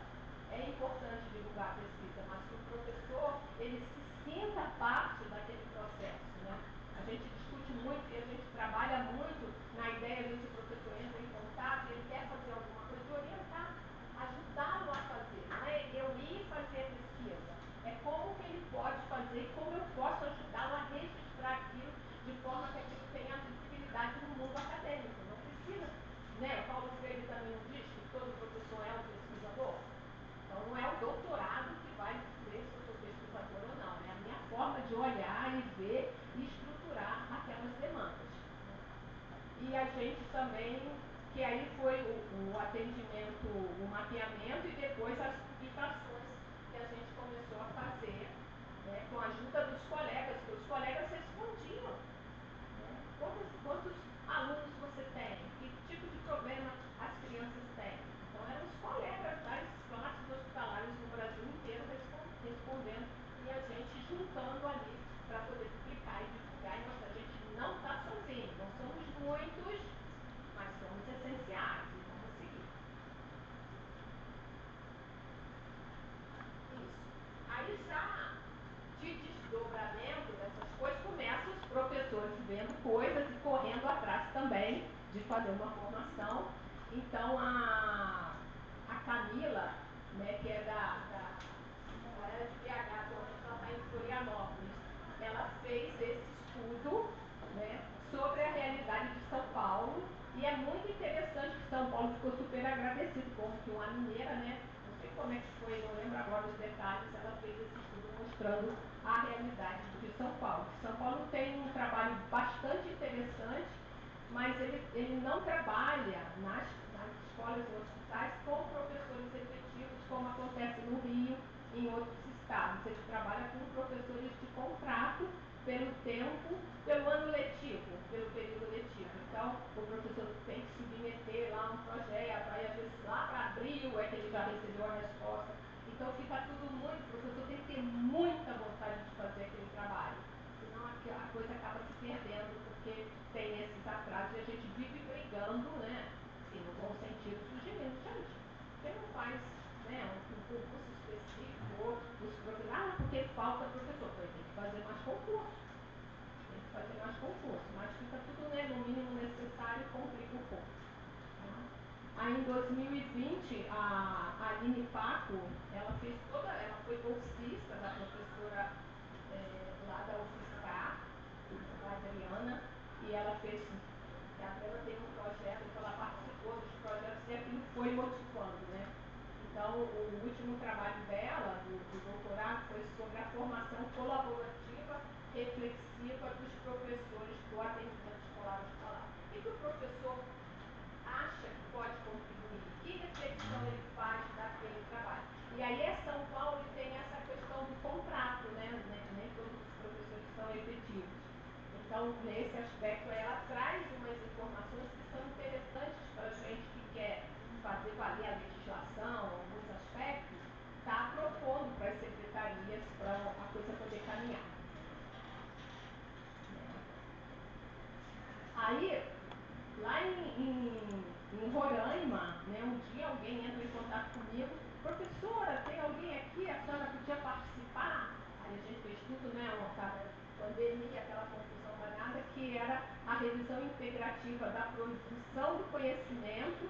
É importante divulgar a pesquisa, mas que o professor ele se sinta parte daquele processo, né? A gente discute muito e a gente trabalha muito na ideia, às vezes o professor entra em contato e ele quer fazer alguma coisa e orientar, ajudá-lo a fazer. Não é eu ir fazer a pesquisa. É como que ele pode fazer e como eu posso ajudá-lo a registrar aquilo de forma que aquilo tenha visibilidade no mundo acadêmico. Não precisa, né? O Paulo Freire também não diz que todo professor é um pesquisador? Então não é o doutorado que vai dizer se eu sou pesquisador ou não, é a minha forma de olhar e ver e estruturar aquelas demandas. E a gente também, que aí foi o atendimento, o mapeamento e depois as publicações que a gente começou a fazer, né, com a ajuda dos colegas, que os colegas respondiam. Né? Quantos alunos você tem? Que tipo de problema as crianças têm? Então eram os colegas das classes hospitalares no Brasil inteiro respondendo e a gente juntando ali para poder publicar e divulgar. E mostrar, a gente não está sozinho, não somos muitos, mas somos essenciais e vamos seguir. Isso. de fazer uma formação. Então a Camila, né, que é ela é de BH, atualmente ela está em Florianópolis, ela fez esse estudo, né, sobre a realidade de São Paulo, e é muito interessante que São Paulo ficou super agradecido, como que uma mineira, né, não sei como é que foi, não lembro agora os detalhes, ela fez esse estudo mostrando a realidade de São Paulo. São Paulo tem um trabalho bastante interessante, mas ele não trabalha nas escolas e hospitais com professores efetivos, como acontece no Rio e em outros estados. Ele trabalha com professores de contrato pelo tempo, pelo ano letivo, pelo período letivo. Então, o professor tem que submeter lá um projeto, aí às vezes lá para abril é que ele já recebeu a resposta. Então, fica tudo muito, o professor tem que ter muita vontade de fazer aquele trabalho, senão a coisa acaba se perdendo, porque tem esses atrasos e a gente vive brigando, né? Assim, no bom sentido, sugerindo, gente, por que não faz, né, um concurso específico, ou os professores, porque falta professor, então tem que fazer mais concurso, tem que fazer mais concurso, mas fica tudo, né, no mínimo necessário e complica um pouco. Tá? Aí em 2020, a Aline Paco, ela foi bolsista da professora lá da UFSCar, da Adriana, e ela fez, a Adriana tem um projeto, então ela participou dos projetos e aquilo foi motivando, né? Então, o último trabalho dela, do doutorado, foi sobre a formação colaborativa reflexiva dos professores do atendimento escolar. O que o professor acha que pode contribuir? Que reflexão ele faz daquele trabalho? E aí São Paulo tem essa questão do contrato, né? Nem todos os professores são efetivos. Então, nesse aspecto, ela traz umas informações que são interessantes para a gente que quer fazer valer a legislação, alguns aspectos, está propondo para as secretarias para a coisa poder caminhar. Aí, lá em Roraima, né, um dia alguém entra em contato comigo, professora, tem alguém aqui, a senhora podia participar? Aí a gente fez tudo, né, pandemia, aquela confusão danada, que era a revisão integrativa da produção do conhecimento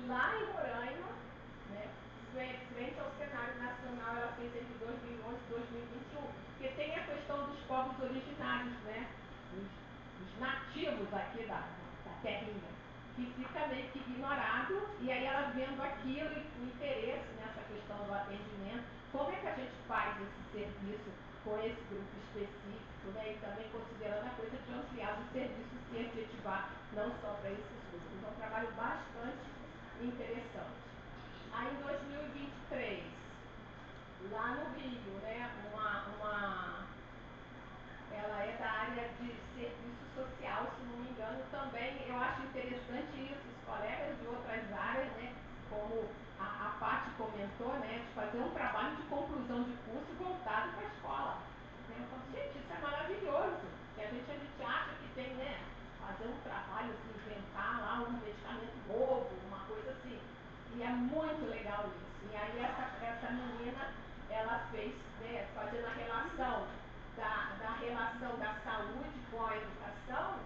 lá em Roraima, né, frente ao cenário nacional, ela fez entre 2011 e 2021, porque tem a questão dos povos originários, né, os nativos aqui da terrinha, que fica meio que ignorado, e aí ela vendo aquilo e o interesse nessa questão do atendimento, como é que a gente faz esse serviço com esse grupo específico, né, e também considerando a coisa de ampliar o serviço se efetivar não só para esses grupos. Então, é um trabalho bastante interessante. Aí, em 2023, lá no Rio, né, ela é da área de serviço social, se não me engano, também eu acho interessante isso, os colegas de outras áreas, né, como a Paty comentou, né, de fazer um trabalho de conclusão de curso voltado para a escola. Né? Eu falo, gente, isso é maravilhoso, que a gente acha que tem, né, fazer um trabalho, assim, inventar lá um medicamento novo, uma coisa assim. E é muito legal isso. E aí essa menina, ela fez, né, fazendo a relação da relação da saúde com a educação,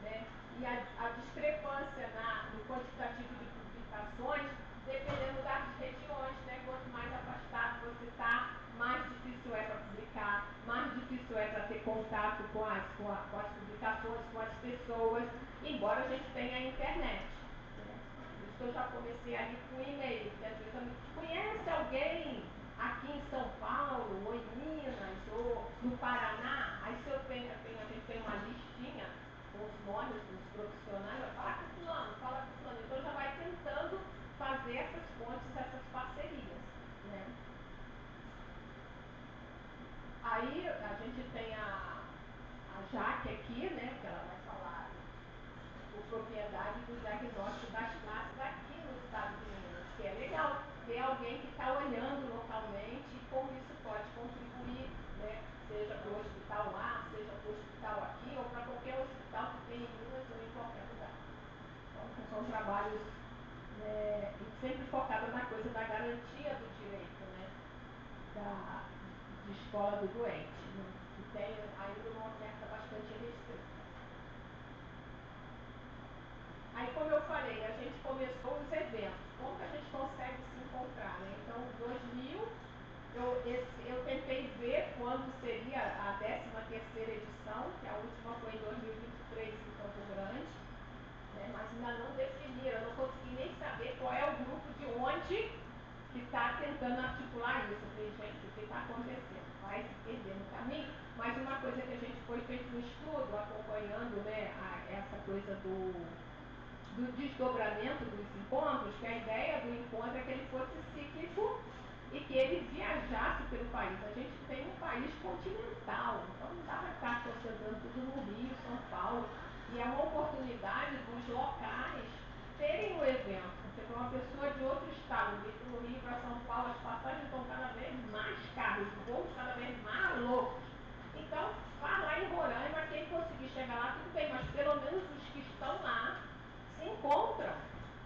né, e a discrepância no quantitativo de publicações, dependendo das regiões, né, quanto mais afastado você está, mais difícil é para publicar, mais difícil é para ter contato com as publicações, com as pessoas, embora a gente tenha a internet. Né. Por isso que eu já comecei ali com e-mail, porque às vezes eu conhece alguém aqui em São Paulo, ou em Minas, ou no Paraná, aí se a gente tem uma listinha com os nomes dos profissionais, vai falar com fulano, fala com fulano, então já vai tentando fazer essas pontes, essas parcerias. Né? Aí a gente tem a Jaque aqui, né, que ela vai falar por propriedade do diagnóstico das classes aqui no estado de Minas, que é legal ter alguém que está olhando localmente e como isso pode contribuir, né, seja para o hospital lá, seja para o hospital aqui, ou para qualquer hospital que tem em Minas ou em qualquer lugar. Então, são trabalhos sempre focados na coisa da garantia do direito, né, de escola do doente, né, que tem ainda uma oferta bastante restrita. Aí, como eu falei, a gente começou os eventos. Como que a gente consegue se encontrar, né? Então, 2000, eu tentei ver quando seria a 13ª edição, que a última foi em 2023 em Campo Grande, né? Mas ainda não definiram, eu não consegui nem saber qual é o grupo de onde que está tentando articular isso. Eu falei, gente, o que está acontecendo? Vai se perder no caminho. Mas uma coisa que a gente foi feito um estudo, acompanhando, né, essa coisa do desdobramento dos encontros, que a ideia do encontro é que ele fosse cíclico e que ele viajasse pelo país. A gente tem um país continental, então não dá para estar concentrando tudo no Rio, São Paulo, e é uma oportunidade dos locais terem o evento. Porque para uma pessoa de outro estado vir do Rio para São Paulo, as passagens estão cada vez mais caras, os voos cada vez mais loucos. Então, vá lá em Roraima, quem conseguir chegar lá, tudo bem, mas pelo menos os que estão lá se encontram,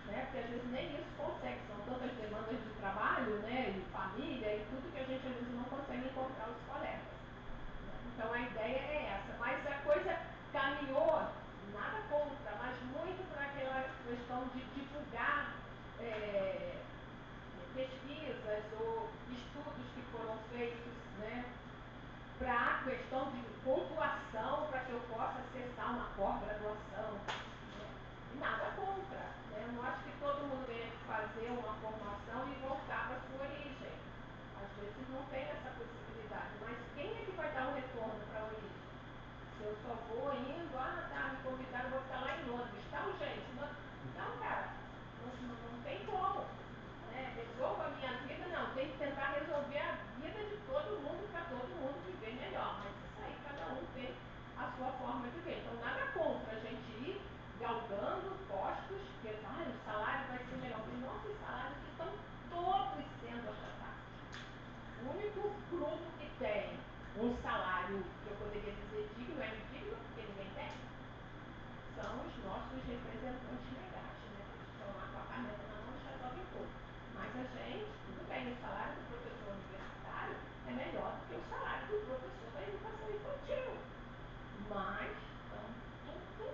né? Porque às vezes nem isso consegue, são tantas demandas de trabalho, né, e família e tudo que a gente às vezes não consegue encontrar os colegas. Então a ideia é essa, mas a coisa caminhou, nada contra, mas muito para aquela questão de divulgar pesquisas ou estudos que foram feitos, né, para a questão de pontuação para que eu possa acessar uma pós-graduação. Nada contra, né? Eu não acho que todo mundo tenha que fazer uma formação e voltar para a sua origem. Às vezes não tem essa possibilidade, mas quem é que vai dar um retorno para a origem? Se eu só vou indo, tá, me convidaram, vou ficar lá em Londres, tal, gente. Não, cara, não tem como. Né? Resolva a minha vida, não. Tem que tentar resolver a vida de todo mundo para todo mundo viver melhor. Mas isso aí, cada um tem a sua forma de ver. Então, nada contra a gente ir galgando postos, porque o salário vai ser melhor. Os nossos salários estão todos sendo afetados. O único grupo que tem um salário que eu poderia dizer digno, é indigno, porque ninguém tem, são os nossos representantes legais, né? Que estão lá com a caneta na mão e resolvem tudo. Mas a gente, tudo bem, o salário do professor universitário é melhor do que o salário do professor da educação infantil. Mas, então, tudo,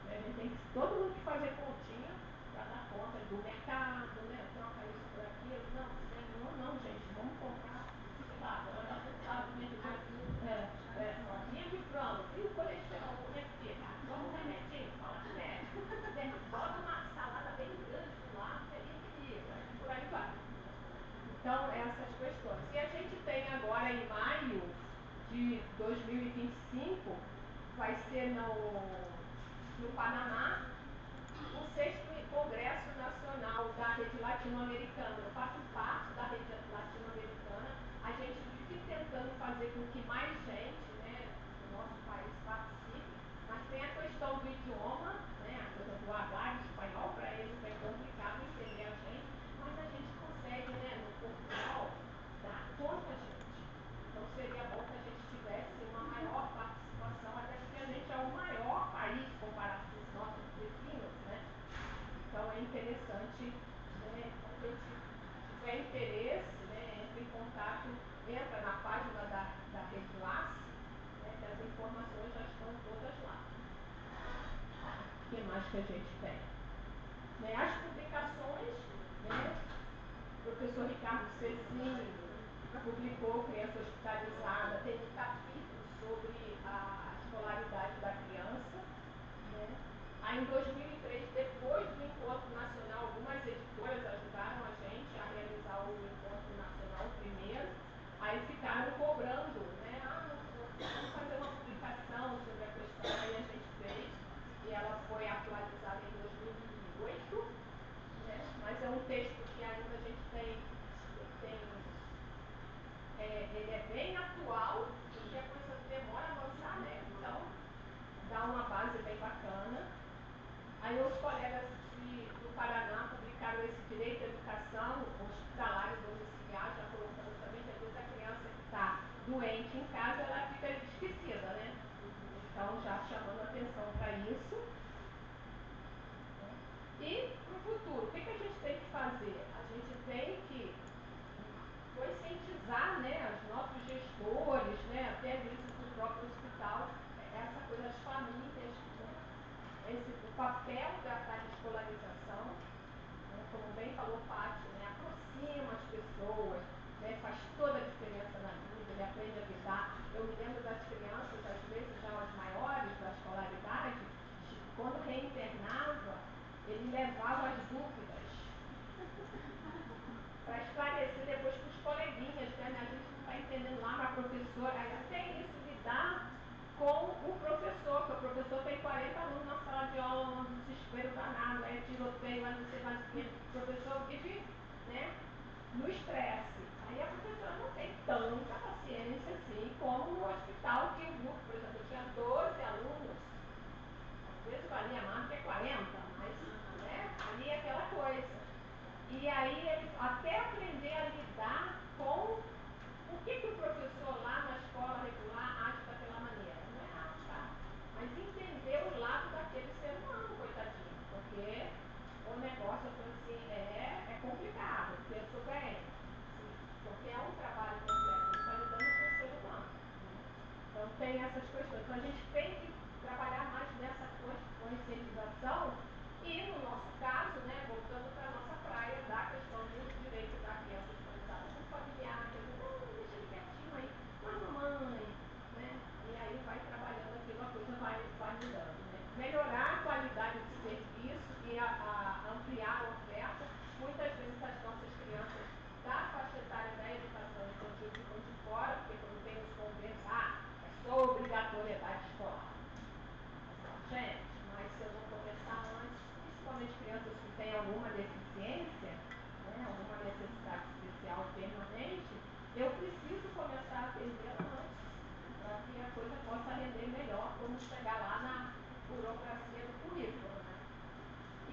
né? A gente tem que, todo mundo que fazer continha para dar conta do mercado, né? Troca isso por aquilo. Não, não, gente, vamos comprar, sei lá, vamos dar sabe, rodinha de frango, e o colesterol, como é que fica? Toma um remedinho, fala com o médico, bota uma salada bem grande do lado, que ele equilibra, e por aí vai. Então, essas questões. E a gente tem agora, em maio de 2025, vai ser no Panamá, o 6º Congresso Nacional da Rede Latino-Americana. Eu faço parte da Rede Latino-Americana. A gente vive tentando fazer com que mais gente, né, do nosso país participe, mas tem a questão do idioma, né, a coisa do hablar espanhol, para eles é complicado entender a gente, mas a gente consegue, né, no Portugal, dar conta, gente. Então seria bom que a gente tivesse uma maior participação, até porque a gente é o maior país comparado com os nossos vizinhos, né? Então é interessante, né, quem tiver interesse, né, entre em contato, entra na página da Rede Lace, né, que as informações já estão todas lá. O que mais que a gente tem? Né, as publicações, né, o professor Ricardo Cecim publicou Criança Hospitalizada, tem um capítulo sobre a escolaridade da criança. Né? Aí em 2003, depois do Encontro Nacional, algumas editoras ajudaram a gente a realizar o Encontro Nacional primeiro, aí ficaram cobrando, né? Vamos fazer uma publicação sobre a questão, aí a gente fez, e ela foi atualizada em 2008, né? Mas é um texto que ainda a gente tem ele é bem atual, porque a coisa demora a avançar, né? Então, dá uma base bem bacana. Aí os colegas do Paraná publicaram esse Direito professor, ainda tem isso, lidar com o professor, que o professor tem 40 alunos na sala de aula, um desespero danado, tiroteio, mas não sei mais o que, o professor vive, né, no estresse. Aí a professora não tem tanta paciência assim como no hospital, que o grupo, por exemplo, tinha 12 alunos, às vezes valia mais do que 40, mas, né, ali é aquela coisa. E aí ele até aprender a lidar com por que o professor lá na escola regular age daquela maneira. Não é achar, mas entender o lado daquele ser humano, coitadinho, porque o negócio assim, é complicado, penso bem, porque é um trabalho completo, ele está lidando com o ser humano. Então tem essas questões. Então a gente tem que trabalhar mais nessa conscientização e, no nosso caso, né, voltando para a nossa praia, da questão do direito da criança escolarizada com familiar, quer dizer, não, deixa ele quietinho aí, com a mamãe, né? E aí vai trabalhando aquilo, a coisa vai mudando. Né? Melhorar a qualidade do serviço e ampliar a oferta. Muitas vezes as nossas crianças da faixa etária da educação infantil ficam de fora, porque quando tem os convênios, é só obrigatoriedade escolar. Gente, mas se eu não começar antes, principalmente crianças que têm alguma deficiência, né, alguma necessidade especial permanente, eu preciso começar a atender antes, para que a coisa possa render melhor, como chegar lá na burocracia do currículo. Né?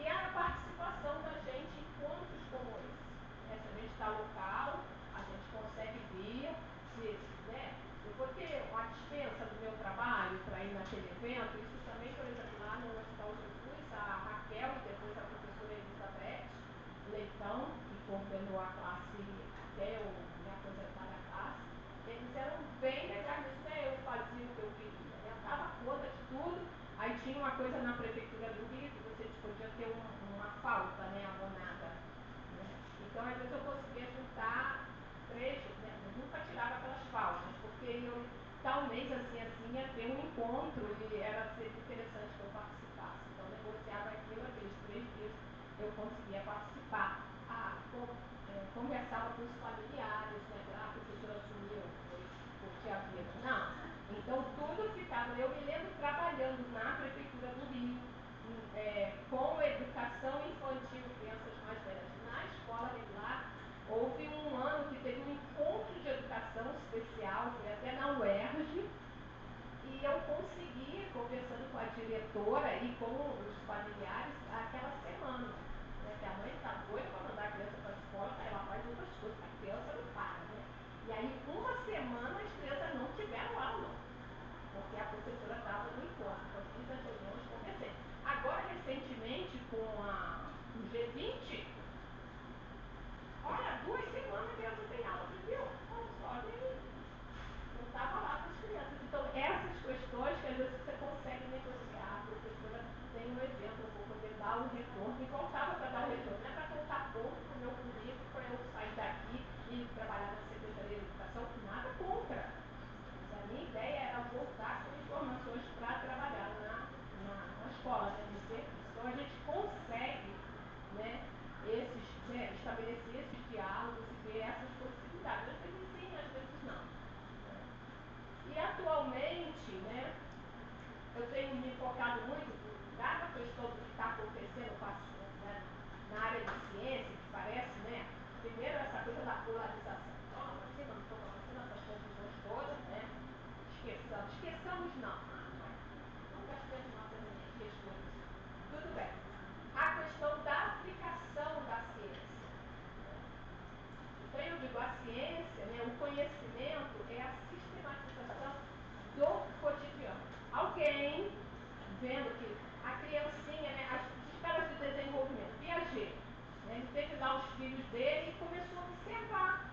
E a participação da gente em encontros como esse. Né? Se a gente está local, a gente consegue vir, né? Eu vou ter uma dispensa do meu trabalho para ir naquele evento. Isso também, por exemplo, lá no Hospital Jesus, a Raquel e depois a professora Elizabeth Leitão, que coordenou a classe até eu me aposentar da classe, eles eram bem legais nisso, né? Eu fazia o que eu queria, né? Eu dava conta de tudo. Aí tinha uma coisa na prefeitura do Rio que você podia ter uma falta, né, abonada. Né? Então, às vezes eu conseguia juntar trechos, né? Eu nunca tirava aquelas faltas, porque eu, tal mês assim, ia ter um encontro e era sempre interessante que eu participasse. Então, negociava aquilo, aqueles 3 dias eu conseguia participar. Conversava com os familiares, né? A professora sumiu, foi tia vida. Não. Então, tudo ficava. Eu me lembro trabalhando na Prefeitura do Rio, com educação infantil, crianças mais velhas, na escola regular. Houve um ano que teve um encontro de educação especial, foi até na UERJ, e eu consegui, conversando com a diretora e com os familiares, aquela semana. Né, que a mãe está doida para mandar a criança para a escola, ela faz outras coisas, a criança não para. Né? E aí, uma semana, as crianças não tiveram aula, porque a professora estava no encontro. Então, fiz as reuniões, conversei. Agora, recentemente, com o G20, olha, 2 semanas a criança tem aula, viu? Olha só, nem eu estava lá com as crianças. Então, essas questões que às vezes você consegue negociar, a professora tem um evento, eu vou poder dar o retorno, e voltava para dar o retorno, não é para contar ponto para o meu currículo, para eu sair daqui e trabalhar na Secretaria de Educação, nada contra. Mas a minha ideia era voltar com informações para trabalhar na escola, né, no serviço. Então, a gente consegue, né, estabelecer esses diálogos e ver essas possibilidades. Às vezes sim, às vezes não. E atualmente, né, eu tenho me focado muito, dada a questão do que está acontecendo né, na área de ciência, que parece, né, primeiro essa coisa da polarização. Toma vacina, não toma vacina, essas confusões todas, né, esqueçamos não. Não gastemos nossas energias com isso. Tudo bem. A questão da aplicação da ciência. Então, eu digo, a ciência, né, o conhecimento é a sistematização do cotidiano. Alguém, vendo que a criancinha, né, as escalas de desenvolvimento, Piaget, né, ele teve lá os filhos dele e começou a observar.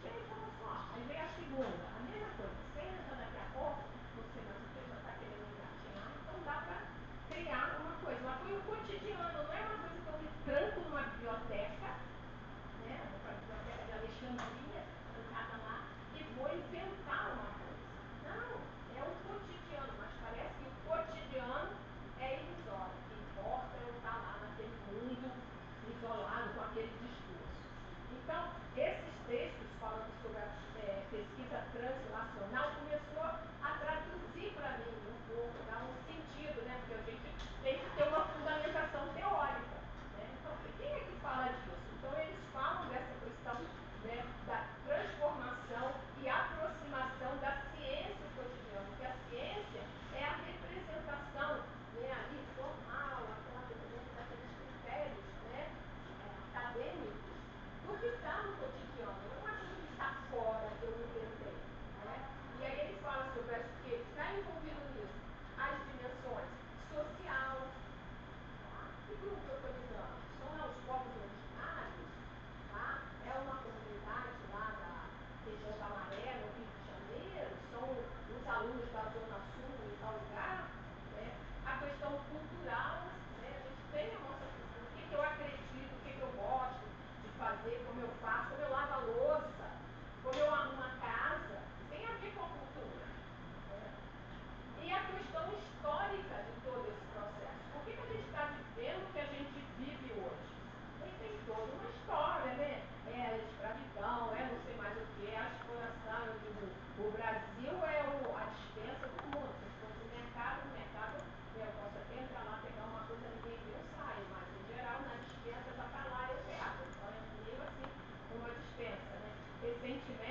Gente, olha só, aí veio a segunda, a mesma coisa, senta daqui a pouco, você mais o que já está querendo engatinhar, então dá para criar uma coisa. Mas foi o cotidiano, não é uma coisa que eu me tranco numa biblioteca, né, vou para a biblioteca de Alexandria, trancada lá, e vou inventar uma coisa. Não, é o cotidiano, mas parece que o cotidiano é ilusório. O que importa é eu estar lá naquele mundo isolado com aquele discurso.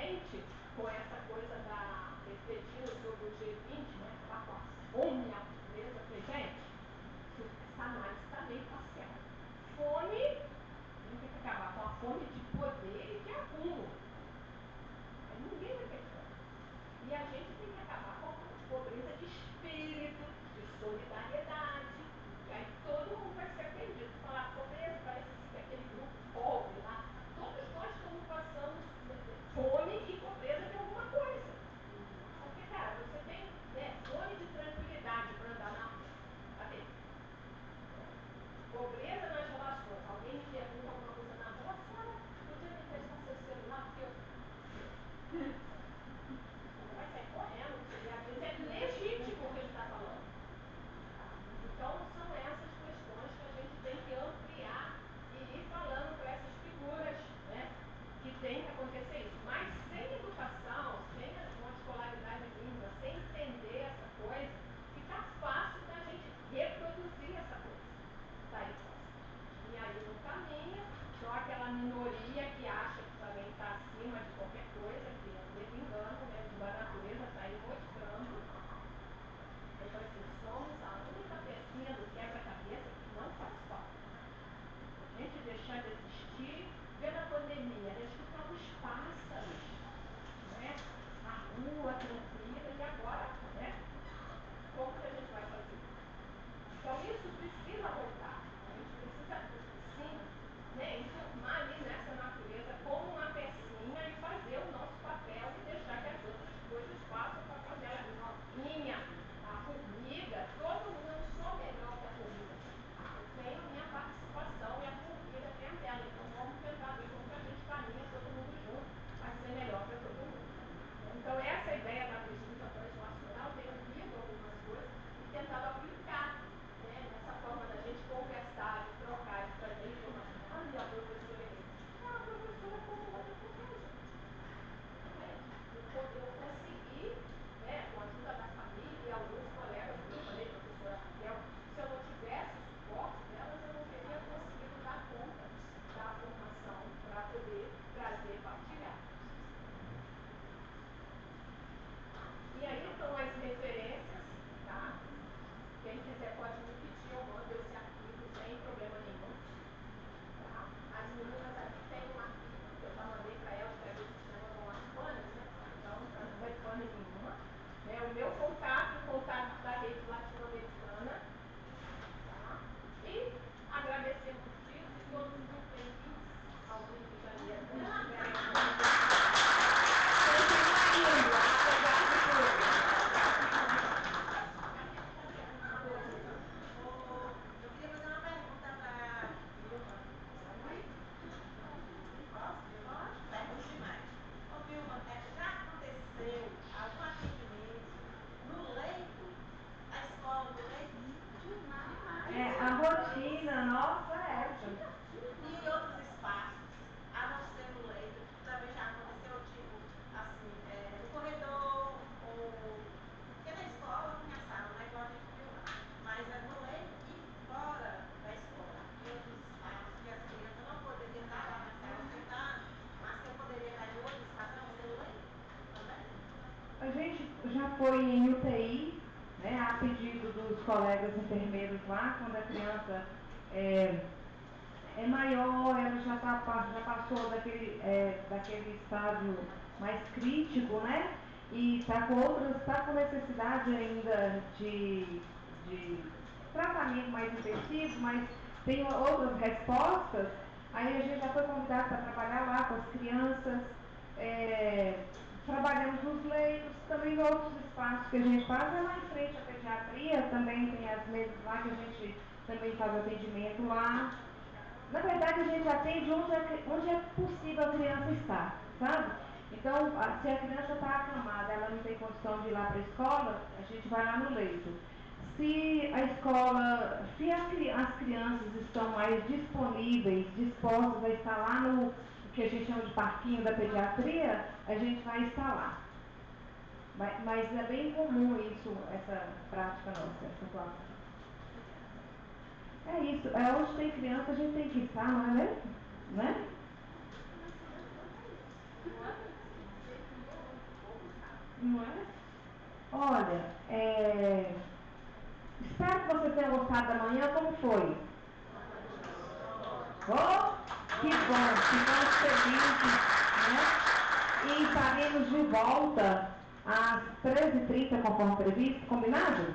gente, com essa coisa da refletindo sobre o G20, né, acabar com a fome e a pobreza, eu falei, gente, essa análise está meio parcial. Fome, a gente tem que acabar com a fome de poder e de acúmulo. Ninguém vai ter fome. E a gente tem que acabar com a pobreza de espírito, de solidariedade. E aí todo mundo vai ser atendido. Falar pobreza, parece que aquele grupo pobre lá. Todos nós estamos passando fome e pobreza de alguma coisa. Porque, cara, você tem fome de tranquilidade para andar na rua. Cadê? Pobreza nas relações. Alguém me pergunta alguma coisa na rua, a senhora podia me prestar seu celular? Porque eu vai sair correndo, e às vezes é legítimo o que ele está falando. Então, são essas questões que a gente tem que ampliar e ir falando para essas figuras, né, que tem que acontecer isso. Mas sem educação, sem uma escolaridade mínima, sem entender essa coisa, fica fácil da gente reproduzir essa coisa. Tá aí, e aí no caminho, só aquela minoria que acha que também está acima de qualquer coisa, que é um engano, né, como a natureza está aí mostrando. Então, assim, somos a única pecinha do quebra-cabeça que não faz falta. A gente deixar de existir, vendo a pandemia, a gente escutar os pássaros, né, a rua tranquila, e agora, né, como que a gente vai fazer? Então, isso precisa voltar. A gente precisa, sim, né, enturmar ali nessa natureza como uma pecinha e fazer o nosso papel e deixar que as outras coisas façam o papel dela. A minhoquinha, a formiga, todo mundo, eu não sou melhor que a formiga. Eu tenho a minha participação e a formiga tem a dela. Então, vamos tentar ver como que a gente caminha todo mundo junto para ser melhor para todo mundo. Então, essa ideia da pesquisa translacional, tem ouvido algumas coisas e tentado aplicar, né, nessa forma da gente conversar, de trocar, de trazer informação. Olha, a professora é uma professora como outra professora. Eu consegui, né, com a ajuda da família e alguns colegas, como eu falei, professora Raquel, se eu não tivesse o suporte delas, eu não teria conseguido dar conta da formação para poder trazer e partilhar. E aí estão as referências, tá? Quem quiser pode me pedir, eu mando esse arquivo sem problema nenhum. Tá? As meninas aqui têm um arquivo que eu já mandei para elas, para ver se mandam as panas, né? Então, não vai pane nenhuma. O meu contato, o contato da rede latino-americana. Tá? E agradecer muitíssimo e todos muito bem-vindos ao Rio de Janeiro. Eu queria fazer uma pergunta para Vilma. Posso, Vilma? Pergunto demais. Ô, Vilma, já aconteceu algum atendimento no leito da escola, no leito? Demais. A rotina nossa é essa. E em outros espaços, a não ser no leito, também já aconteceu, tipo, assim, no corredor, ou... Porque na escola tem a sala, não é igual a gente viu lá. Mas é no leito e fora da escola, em outros espaços, que as crianças não poderiam estar lá na sala sentada, mas que eu poderia estar em outro espaço, a não ser no leito também. A gente já foi em UTI, né, a pedido dos colegas enfermeiros lá, quando a criança é maior, ela já passou daquele estágio mais crítico, né? E está com necessidade ainda de tratamento mais intensivo, mas tem outras respostas. Aí a gente já foi convidado para trabalhar lá com as crianças, trabalhamos nos leitos, também em outros espaços que a gente faz, é lá em frente à pediatria, também tem as mesas lá que a gente também faz atendimento lá. Na verdade, a gente atende onde é possível a criança estar, sabe? Então, se a criança está acamada, ela não tem condição de ir lá para a escola, a gente vai lá no leito. Se a escola, se as crianças estão mais disponíveis, dispostas a estar lá no que a gente chama de parquinho da pediatria, a gente vai estar lá. Mas é bem comum isso, essa prática nossa, essa atuação. É isso, onde tem criança a gente tem que estar, não é mesmo? Né? Não é? Olha, espero que você tenha gostado da manhã. Como foi? Oh, que bom, ficamos felizes, né? E estaremos de volta às 13h30, conforme previsto, combinado?